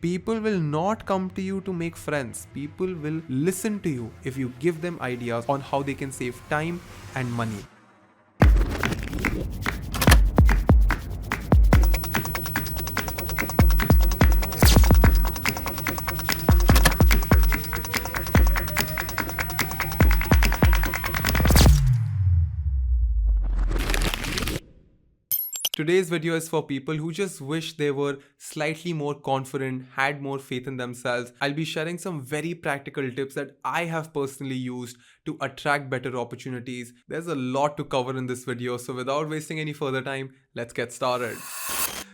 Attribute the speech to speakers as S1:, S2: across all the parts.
S1: People will not come to you to make friends. People will listen to you if you give them ideas on how they can save time and money. Today's video is for people who just wish they were slightly more confident, had more faith in themselves. I'll be sharing some very practical tips that I have personally used to attract better opportunities. There's a lot to cover in this video, so without wasting any further time, let's get started.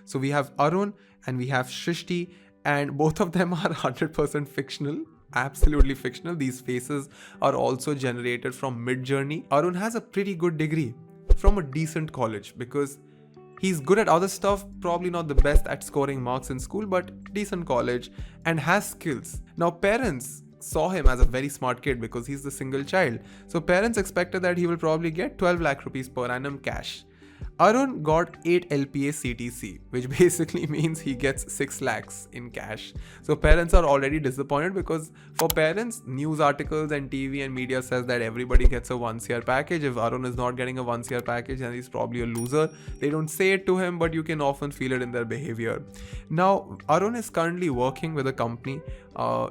S1: So we have Arun and we have Srishti, and both of them are 100% fictional. Absolutely fictional. These faces are also generated from Mid-Journey. Arun has a pretty good degree from a decent college because he's good at other stuff, probably not the best at scoring marks in school, but decent college and has skills. Now, parents saw him as a very smart kid because he's the single child. So parents expected that he will probably get 12 lakh rupees per annum cash. Arun got 8 LPA CTC, which basically means he gets 6 lakhs in cash. So parents are already disappointed because for parents, news articles and TV and media says that everybody gets a 1 CR package. If Arun is not getting a 1 CR package, then he's probably a loser. They don't say it to him, but you can often feel it in their behavior. Now, Arun is currently working with a company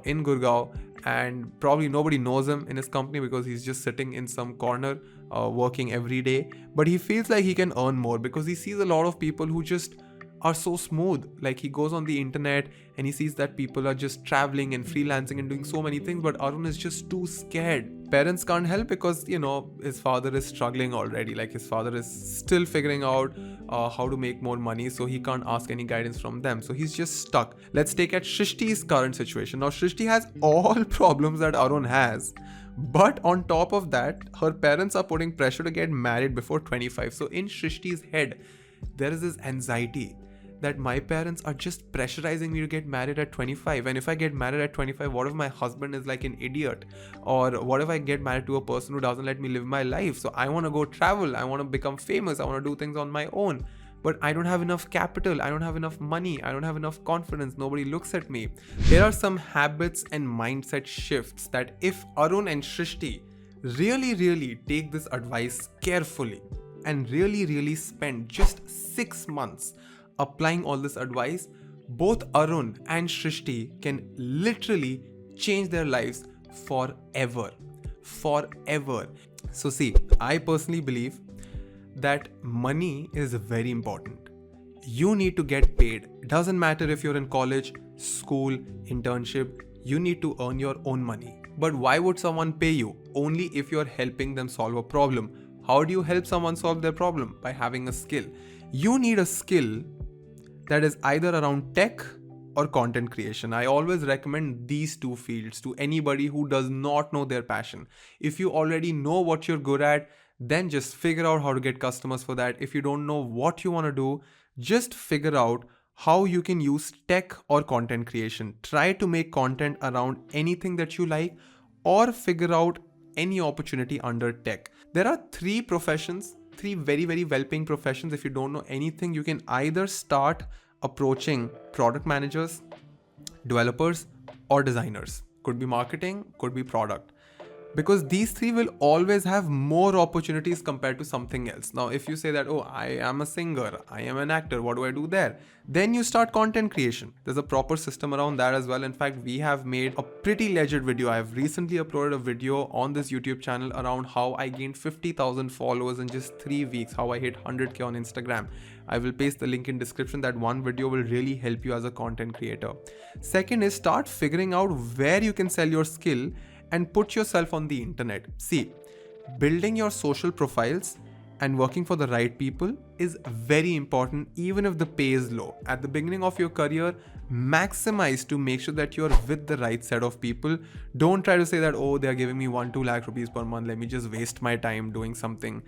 S1: in Gurgaon, and probably nobody knows him in his company because he's just sitting in some corner working every day. But he feels like he can earn more because he sees a lot of people who just are so smooth. Like, he goes on the internet and he sees that people are just traveling and freelancing and doing so many things, but Arun is just too scared. Parents can't help because, his father is struggling already. Like, his father is still figuring out how to make more money, so he can't ask any guidance from them. So he's just stuck. Let's take at Srishti's current situation. Now, Srishti has all problems that Arun has. But on top of that, her parents are putting pressure to get married before 25. So in Srishti's head, there is this anxiety that my parents are just pressurizing me to get married at 25. And if I get married at 25, what if my husband is like an idiot? Or what if I get married to a person who doesn't let me live my life? So I want to go travel. I want to become famous. I want to do things on my own. But I don't have enough capital. I don't have enough money. I don't have enough confidence. Nobody looks at me. There are some habits and mindset shifts that if Arun and Srishti really take this advice carefully and really spend just 6 months applying all this advice, both Arun and Srishti can literally change their lives forever. So see, I personally believe that money is very important. You need to get paid. Doesn't matter if you're in college, school, internship, you need to earn your own money. But why would someone pay you? Only if you're helping them solve a problem. How do you help someone solve their problem? By having a skill. You need a skill that is either around tech or content creation. I always recommend these two fields to anybody who does not know their passion. If you already know what you're good at, then just figure out how to get customers for that. If you don't know what you want to do, just figure out how you can use tech or content creation. Try to make content around anything that you like, or figure out any opportunity under tech. There are 3 professions, 3 very well-paying professions. If you don't know anything, you can either start approaching product managers, developers, or designers. Could be marketing, could be product. Because these 3 will always have more opportunities compared to something else. Now, if you say that, oh, I am a singer, I am an actor, what do I do there? Then you start content creation. There's a proper system around that as well. In fact, we have made a pretty legit video. I have recently uploaded a video on this YouTube channel around how I gained 50,000 followers in just 3 weeks, how I hit 100K on Instagram. I will paste the link in description. That one video will really help you as a content creator. Second is start figuring out where you can sell your skill and put yourself on the internet. See, building your social profiles and working for the right people is very important, even if the pay is low. At the beginning of your career, maximize to make sure that you're with the right set of people. Don't try to say that, oh, they're giving me 1-2 lakh rupees per month, let me just waste my time doing something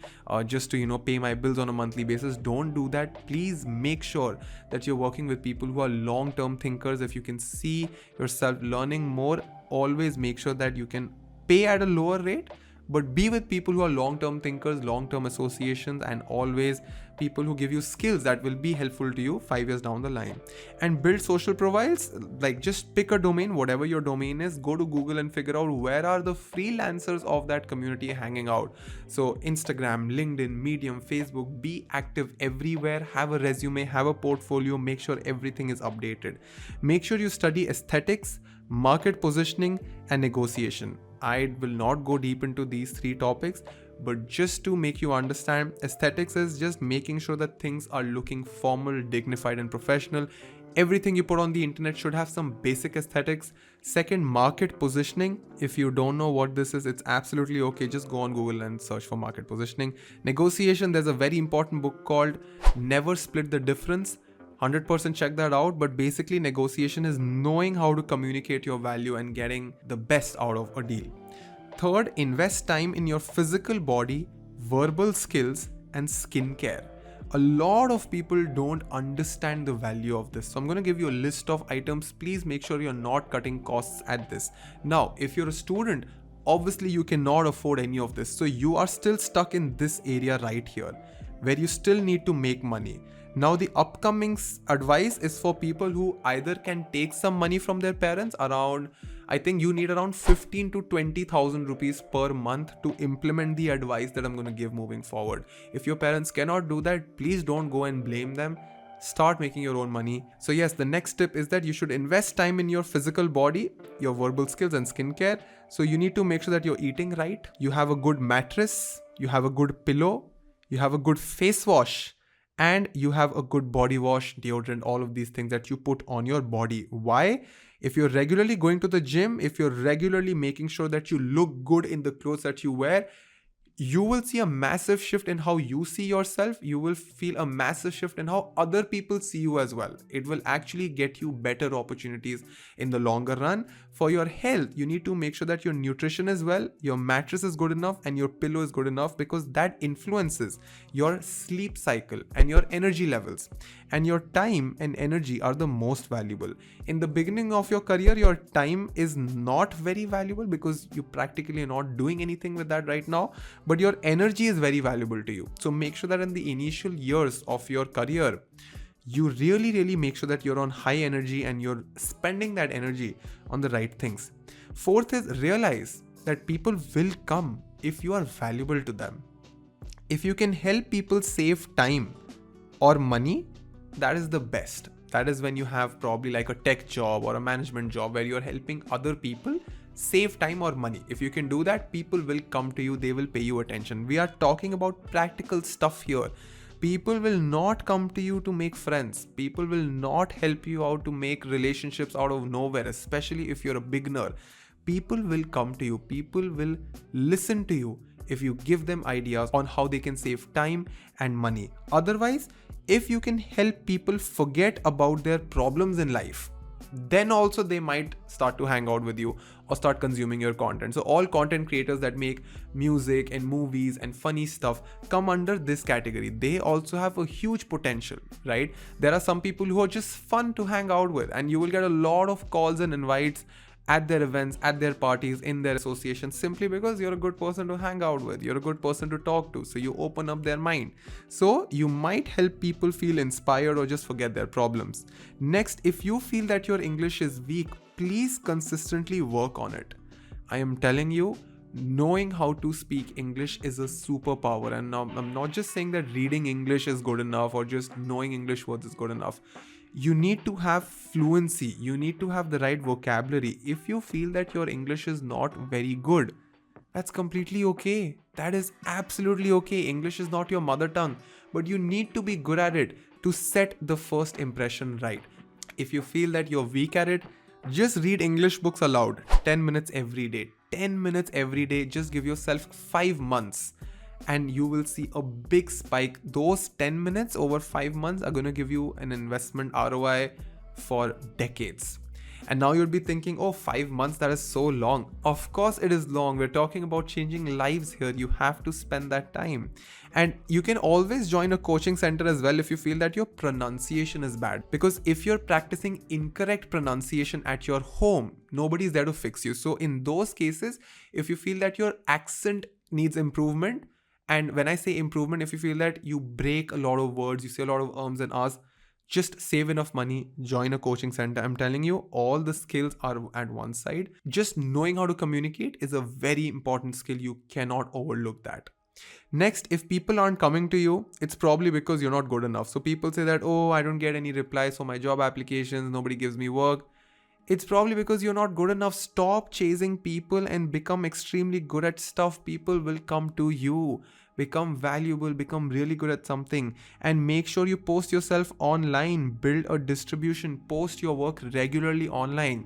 S1: just to pay my bills on a monthly basis. Don't do that. Please make sure that you're working with people who are long-term thinkers. If you can see yourself learning more, always make sure that you can pay at a lower rate, but be with people who are long-term thinkers, long-term associations, and always people who give you skills that will be helpful to you 5 years down the line. And build social profiles. Like, just pick a domain, whatever your domain is, go to Google and figure out where are the freelancers of that community hanging out. So Instagram, LinkedIn, Medium, Facebook, be active everywhere, have a resume, have a portfolio, make sure everything is updated. Make sure you study aesthetics, market positioning, and negotiation. I will not go deep into these 3 topics, but just to make you understand, aesthetics is just making sure that things are looking formal, dignified, and professional. Everything you put on the internet should have some basic aesthetics. Second, market positioning. If you don't know what this is, it's absolutely okay. Just go on Google and search for market positioning. Negotiation, there's a very important book called Never Split the Difference. 100% check that out. But basically, negotiation is knowing how to communicate your value and getting the best out of a deal. Third, invest time in your physical body, verbal skills, and skincare. A lot of people don't understand the value of this. So I'm going to give you a list of items. Please make sure you're not cutting costs at this. Now, if you're a student, obviously you cannot afford any of this. So you are still stuck in this area right here, where you still need to make money. Now, the upcoming advice is for people who either can take some money from their parents around, I think you need around 15 to 20,000 rupees per month to implement the advice that I'm going to give moving forward. If your parents cannot do that, please don't go and blame them. Start making your own money. So yes, the next tip is that you should invest time in your physical body, your verbal skills, and skincare. So you need to make sure that you're eating right. You have a good mattress, you have a good pillow, you have a good face wash, and you have a good body wash, deodorant, all of these things that you put on your body. Why? If you're regularly going to the gym, if you're regularly making sure that you look good in the clothes that you wear, you will see a massive shift in how you see yourself. You will feel a massive shift in how other people see you as well. It will actually get you better opportunities in the longer run. For your health, you need to make sure that your nutrition is well, your mattress is good enough, and your pillow is good enough, because that influences your sleep cycle and your energy levels. And your time and energy are the most valuable. In the beginning of your career, your time is not very valuable because you practically are not doing anything with that right now, but your energy is very valuable to you. So make sure that in the initial years of your career, you really make sure that you're on high energy and you're spending that energy on the right things. Fourth is realize that people will come if you are valuable to them. If you can help people save time or money, that is the best. That is when you have probably like a tech job or a management job where you're helping other people save time or money. If you can do that, people will come to you, they will pay you attention. We are talking about practical stuff here. People will not come to you to make friends. People will not help you out to make relationships out of nowhere, especially if you're a beginner. People will come to you. People will listen to you if you give them ideas on how they can save time and money. Otherwise, if you can help people forget about their problems in life, then also they might start to hang out with you or start consuming your content. So all content creators that make music and movies and funny stuff come under this category. They also have a huge potential, right? There are some people who are just fun to hang out with, and you will get a lot of calls and invites at their events, at their parties, in their associations, simply because you're a good person to hang out with, you're a good person to talk to, so you open up their mind. So you might help people feel inspired or just forget their problems. Next, if you feel that your English is weak, please consistently work on it. I am telling you, knowing how to speak English is a superpower. And now I'm not just saying that reading English is good enough or just knowing English words is good enough. You need to have fluency. You need to have the right vocabulary. If you feel that your English is not very good, that's completely okay. That is absolutely okay. English is not your mother tongue, but you need to be good at it to set the first impression right. If you feel that you're weak at it, just read English books aloud 10 minutes every day. 10 minutes every day. Just give yourself 5 months. And you will see a big spike. Those 10 minutes over 5 months are going to give you an investment ROI for decades. And now you'll be thinking, oh, 5 months, that is so long. Of course it is long. We're talking about changing lives here. You have to spend that time. And you can always join a coaching center as well if you feel that your pronunciation is bad. Because if you're practicing incorrect pronunciation at your home, nobody's there to fix you. So in those cases, if you feel that your accent needs improvement. And when I say improvement, if you feel that you break a lot of words, you say a lot of ums and ahs, just save enough money, join a coaching center. I'm telling you, all the skills are at one side. Just knowing how to communicate is a very important skill. You cannot overlook that. Next, if people aren't coming to you, it's probably because you're not good enough. So people say that, oh, I don't get any replies for my job applications, nobody gives me work. It's probably because you're not good enough. Stop chasing people and become extremely good at stuff. People will come to you. Become valuable, become really good at something, and make sure you post yourself online. Build a distribution, post your work regularly online.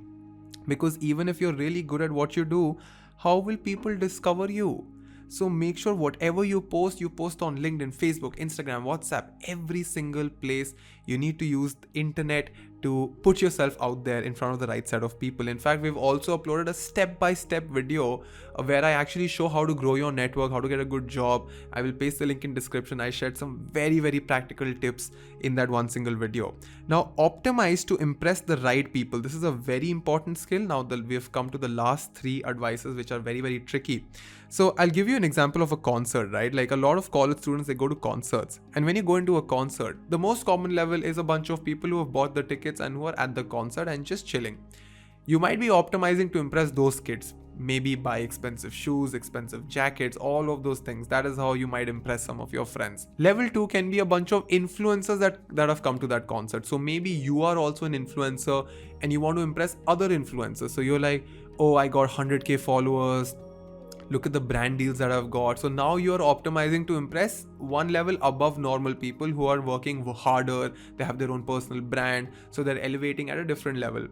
S1: Because even if you're really good at what you do, how will people discover you? So make sure whatever you post on LinkedIn, Facebook, Instagram, WhatsApp, every single place. You need to use the internet to put yourself out there in front of the right set of people. In fact, we've also uploaded a step-by-step video where I actually show how to grow your network, how to get a good job. I will paste the link in description. I shared some very, very practical tips in that one single video. Now, optimize to impress the right people. This is a very important skill. Now we have come to the last 3 advices, which are very, very tricky. So I'll give you an example of a concert, right? Like a lot of college students, they go to concerts. And when you go into a concert, the most common level is a bunch of people who have bought the tickets and who are at the concert and just chilling. You might be optimizing to impress those kids. Maybe buy expensive shoes, expensive jackets, all of those things. That is how you might impress some of your friends. Level 2 can be a bunch of influencers that have come to that concert. So maybe you are also an influencer and you want to impress other influencers. So you're like, oh, I got 100k followers. Look at the brand deals that I've got. So now you're optimizing to impress one level above normal people who are working harder. They have their own personal brand. So they're elevating at a different level.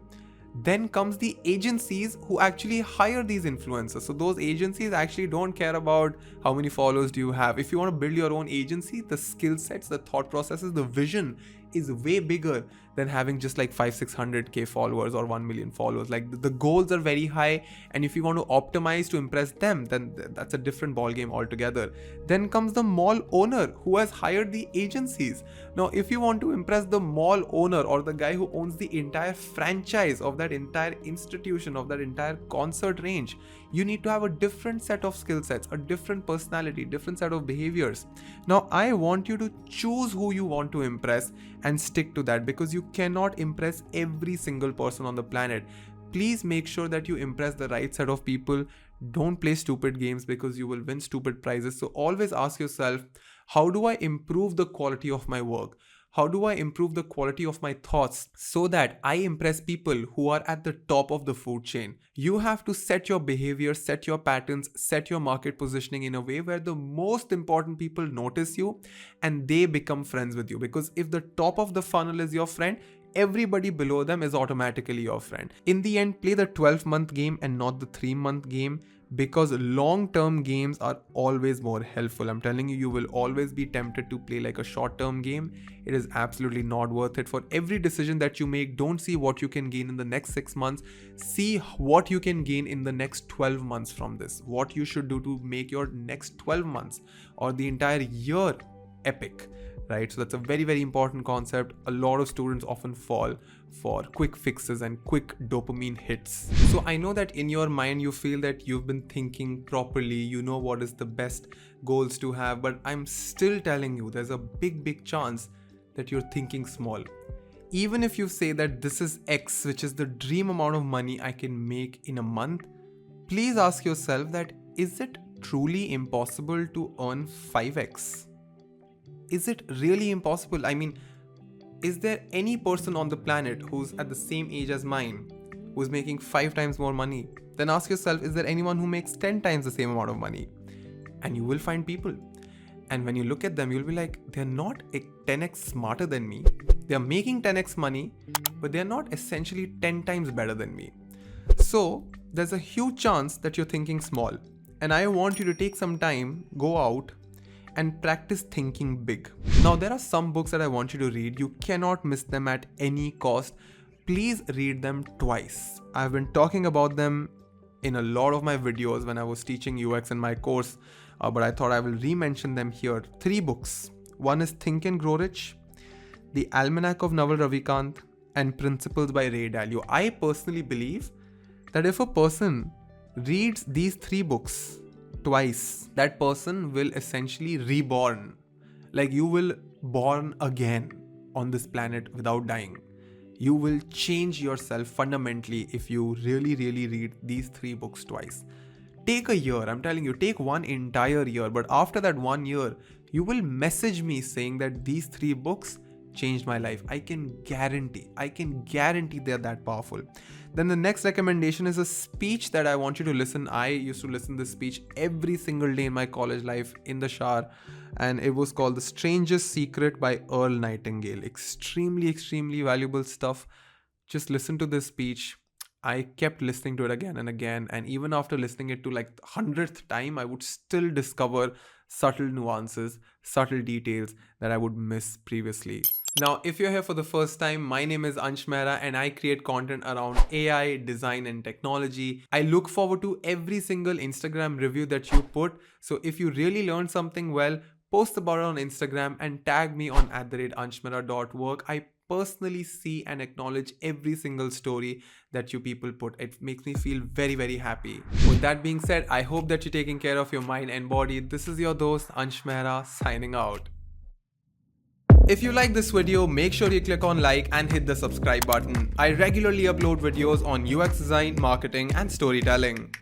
S1: Then comes the agencies who actually hire these influencers. So those agencies actually don't care about how many followers do you have. If you want to build your own agency, the skill sets, the thought processes, the vision is way bigger than having just like 500-600k followers or 1 million followers. Like the goals are very high, and if you want to optimize to impress them, then that's a different ball game altogether. Then comes the mall owner who has hired the agencies. Now if you want to impress the mall owner or the guy who owns the entire franchise of that entire institution, of that entire concert range, you need to have a different set of skill sets, a different personality, different set of behaviors. Now I want you to choose who you want to impress and stick to that, because you cannot impress every single person on the planet. Please make sure that you impress the right set of people. Don't play stupid games because you will win stupid prizes. So always ask yourself, how do I improve the quality of my work? How do I improve the quality of my thoughts so that I impress people who are at the top of the food chain? You have to set your behavior, set your patterns, set your market positioning in a way where the most important people notice you and they become friends with you. Because if the top of the funnel is your friend, everybody below them is automatically your friend. In the end, play the 12-month game and not the 3-month game, because long-term games are always more helpful. I'm telling you, you will always be tempted to play like a short-term game. It is absolutely not worth it. For every decision that you make, don't see what you can gain in the next 6 months. See what you can gain in the next 12 months from this. What you should do to make your next 12 months or the entire year epic. Right? So that's a very, very important concept. A lot of students often fall for quick fixes and quick dopamine hits. So I know that in your mind you feel that you've been thinking properly, you know what is the best goals to have, but I'm still telling you there's a big, big chance that you're thinking small. Even if you say that this is X, which is the dream amount of money I can make in a month, please ask yourself that, is it truly impossible to earn 5x? Is it really impossible? I mean, is there any person on the planet who's at the same age as mine, who's making 5 times more money? Then ask yourself, is there anyone who makes 10 times the same amount of money? And you will find people. And when you look at them, you'll be like, they're not 10x smarter than me. They're making 10x money, but they're not essentially 10 times better than me. So there's a huge chance that you're thinking small. And I want you to take some time, go out, and practice thinking big. Now, there are some books that I want you to read. You cannot miss them at any cost. Please read them twice. I've been talking about them in a lot of my videos when I was teaching UX in my course, but I thought I will re-mention them here. 3 books. One is Think and Grow Rich, The Almanack of Ravikant, and Principles by Ray Dalio. I personally believe that if a person reads these 3 books twice, that person will essentially reborn. Like you will born again on this planet without dying. You will change yourself fundamentally if you really, really read these 3 books twice. Take a year, I'm telling you, take one entire year. But after that 1 year, you will message me saying that these 3 books changed my life. I can guarantee they're that powerful. Then the next recommendation is a speech that I want you to listen. I used to listen to this speech every single day in my college life in the shower, and it was called The Strangest Secret by Earl Nightingale. Extremely valuable stuff. Just listen to this speech. I kept listening to it again and again, and even after listening it to like the 100th time, I would still discover subtle nuances, subtle details that I would miss previously. Now, if you're here for the first time, my name is anshmehra and I create content around AI, design and technology. I look forward to every single Instagram review that you put. So if you really learned something well, post about it on Instagram and tag me on @anshmehra.work. I personally see and acknowledge every single story that you people put. It makes me feel very happy. With that being said, I hope that you're taking care of your mind and body. This is your dost Anshmehra signing out. If you like this video, make sure you click on like and hit the subscribe button. I regularly upload videos on UX design, marketing and storytelling.